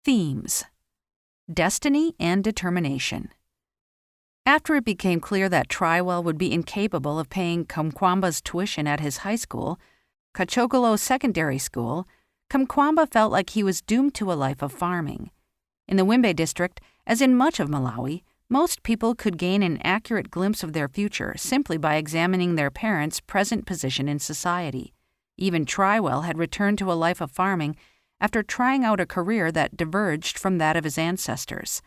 Themes: Destiny and Determination. After it became clear that Trywell would be incapable of paying Kamkwamba's tuition at his high school, Kachokolo Secondary School, Kamkwamba felt like he was doomed to a life of farming. In the Wimbe district, as in much of Malawi, most people could gain an accurate glimpse of their future simply by examining their parents' present position in society. Even Trywell had returned to a life of farming after trying out a career that diverged from that of his ancestors.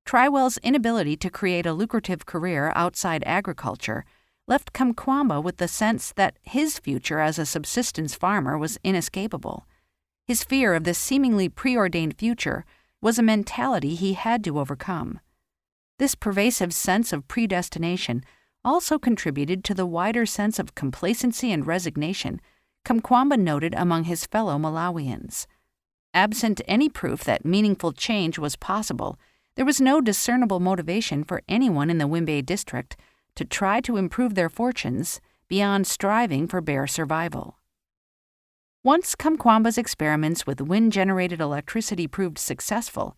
Trywell's inability to create a lucrative career outside agriculture left Kamkwamba with the sense that his future as a subsistence farmer was inescapable. His fear of this seemingly preordained future was a mentality he had to overcome. This pervasive sense of predestination also contributed to the wider sense of complacency and resignation Kamkwamba noted among his fellow Malawians. Absent any proof that meaningful change was possible, there was no discernible motivation for anyone in the Wimbe district to try to improve their fortunes beyond striving for bare survival. Once Kamkwamba's experiments with wind-generated electricity proved successful,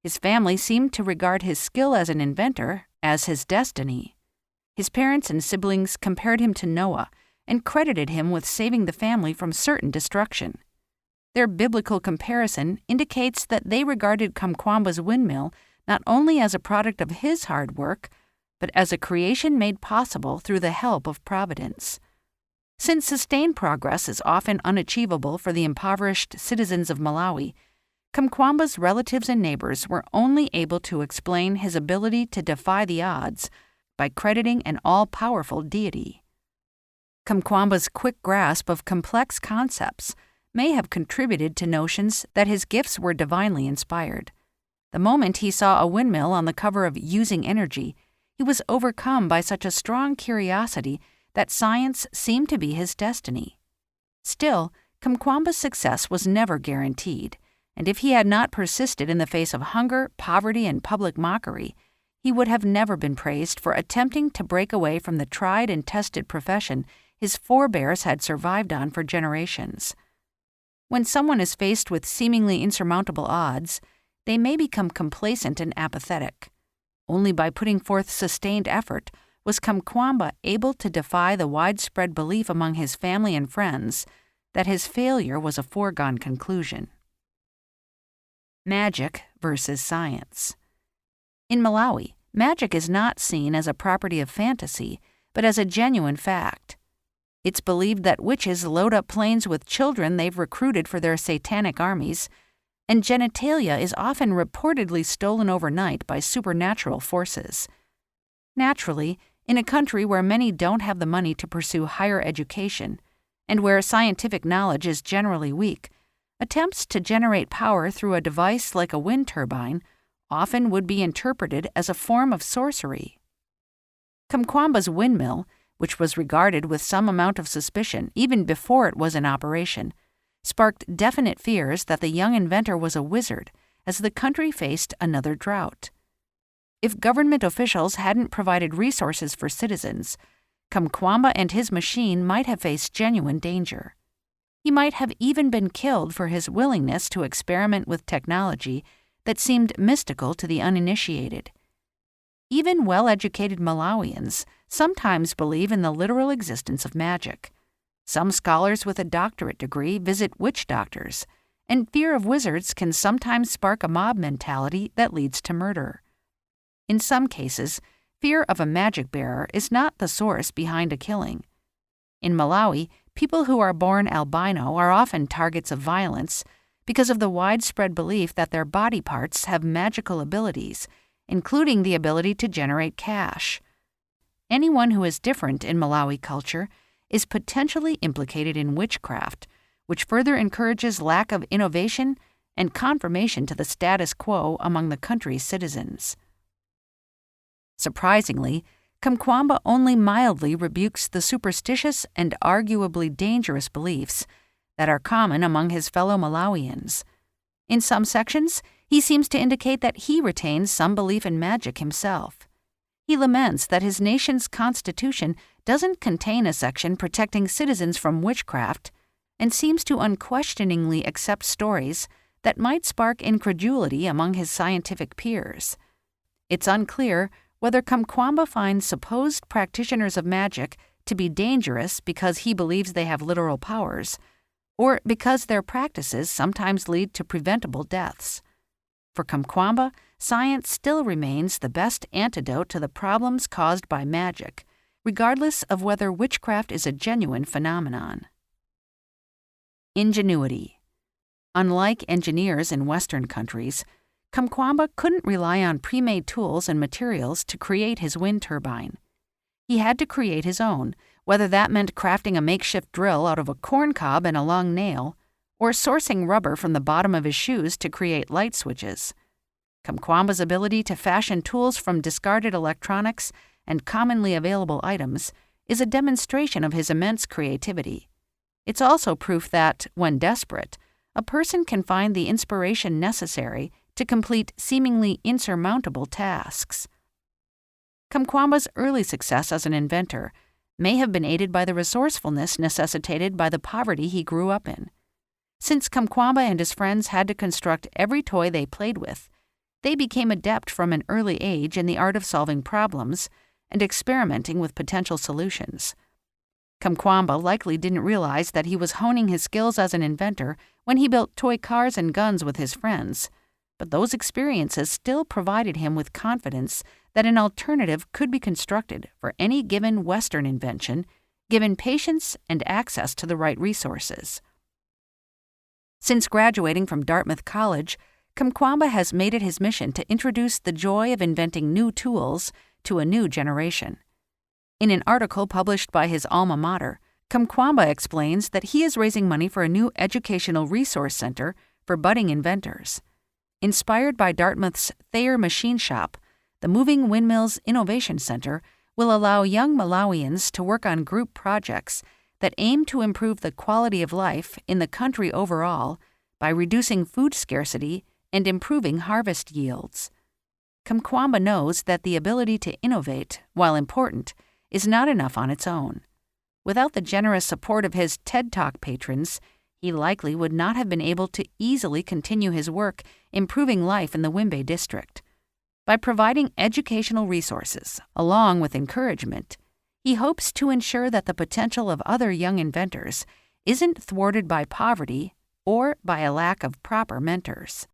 his family seemed to regard his skill as an inventor as his destiny. His parents and siblings compared him to Noah and credited him with saving the family from certain destruction. Their biblical comparison indicates that they regarded Kamkwamba's windmill not only as a product of his hard work, but as a creation made possible through the help of providence. Since sustained progress is often unachievable for the impoverished citizens of Malawi, Kamkwamba's relatives and neighbors were only able to explain his ability to defy the odds by crediting an all-powerful deity. Kamkwamba's quick grasp of complex concepts may have contributed to notions that his gifts were divinely inspired. The moment he saw a windmill on the cover of Using Energy, he was overcome by such a strong curiosity that science seemed to be his destiny. Still, Kamkwamba's success was never guaranteed, and if he had not persisted in the face of hunger, poverty, and public mockery, he would have never been praised for attempting to break away from the tried and tested profession his forebears had survived on for generations. When someone is faced with seemingly insurmountable odds, they may become complacent and apathetic. Only by putting forth sustained effort was Kamkwamba able to defy the widespread belief among his family and friends that his failure was a foregone conclusion. Magic versus science. In Malawi, magic is not seen as a property of fantasy, but as a genuine fact. It's believed that witches load up planes with children they've recruited for their satanic armies, and genitalia is often reportedly stolen overnight by supernatural forces. Naturally, in a country where many don't have the money to pursue higher education, and where scientific knowledge is generally weak, attempts to generate power through a device like a wind turbine often would be interpreted as a form of sorcery. Kamkwamba's windmill, which was regarded with some amount of suspicion even before it was in operation, sparked definite fears that the young inventor was a wizard as the country faced another drought. If government officials hadn't provided resources for citizens, Kamkwamba and his machine might have faced genuine danger. He might have even been killed for his willingness to experiment with technology that seemed mystical to the uninitiated. Even well-educated Malawians sometimes believe in the literal existence of magic. Some scholars with a doctorate degree visit witch doctors, and fear of wizards can sometimes spark a mob mentality that leads to murder. In some cases, fear of a magic bearer is not the source behind a killing. In Malawi, people who are born albino are often targets of violence because of the widespread belief that their body parts have magical abilities, including the ability to generate cash. Anyone who is different in Malawi culture is potentially implicated in witchcraft, which further encourages lack of innovation and conformation to the status quo among the country's citizens. Surprisingly, Kamkwamba only mildly rebukes the superstitious and arguably dangerous beliefs that are common among his fellow Malawians. In some sections, he seems to indicate that he retains some belief in magic himself. He laments that his nation's constitution doesn't contain a section protecting citizens from witchcraft and seems to unquestioningly accept stories that might spark incredulity among his scientific peers. It's unclear whether Kamkwamba finds supposed practitioners of magic to be dangerous because he believes they have literal powers, or because their practices sometimes lead to preventable deaths. For Kamkwamba, science still remains the best antidote to the problems caused by magic, regardless of whether witchcraft is a genuine phenomenon. Ingenuity. Unlike engineers in Western countries, Kamkwamba couldn't rely on pre-made tools and materials to create his wind turbine. He had to create his own, whether that meant crafting a makeshift drill out of a corn cob and a long nail, or sourcing rubber from the bottom of his shoes to create light switches. Kamkwamba's ability to fashion tools from discarded electronics and commonly available items is a demonstration of his immense creativity. It's also proof that, when desperate, a person can find the inspiration necessary to complete seemingly insurmountable tasks. Kamkwamba's early success as an inventor may have been aided by the resourcefulness necessitated by the poverty he grew up in. Since Kamkwamba and his friends had to construct every toy they played with, they became adept from an early age in the art of solving problems and experimenting with potential solutions. Kamkwamba likely didn't realize that he was honing his skills as an inventor when he built toy cars and guns with his friends, but those experiences still provided him with confidence that an alternative could be constructed for any given Western invention, given patience and access to the right resources. Since graduating from Dartmouth College, Kamkwamba has made it his mission to introduce the joy of inventing new tools to a new generation. In an article published by his alma mater, Kamkwamba explains that he is raising money for a new educational resource center for budding inventors. Inspired by Dartmouth's Thayer Machine Shop, the Moving Windmills Innovation Center will allow young Malawians to work on group projects that aim to improve the quality of life in the country overall by reducing food scarcity and improving harvest yields. Kamkwamba knows that the ability to innovate, while important, is not enough on its own. Without the generous support of his TED Talk patrons, he likely would not have been able to easily continue his work improving life in the Wimbe district. By providing educational resources, along with encouragement, he hopes to ensure that the potential of other young inventors isn't thwarted by poverty or by a lack of proper mentors.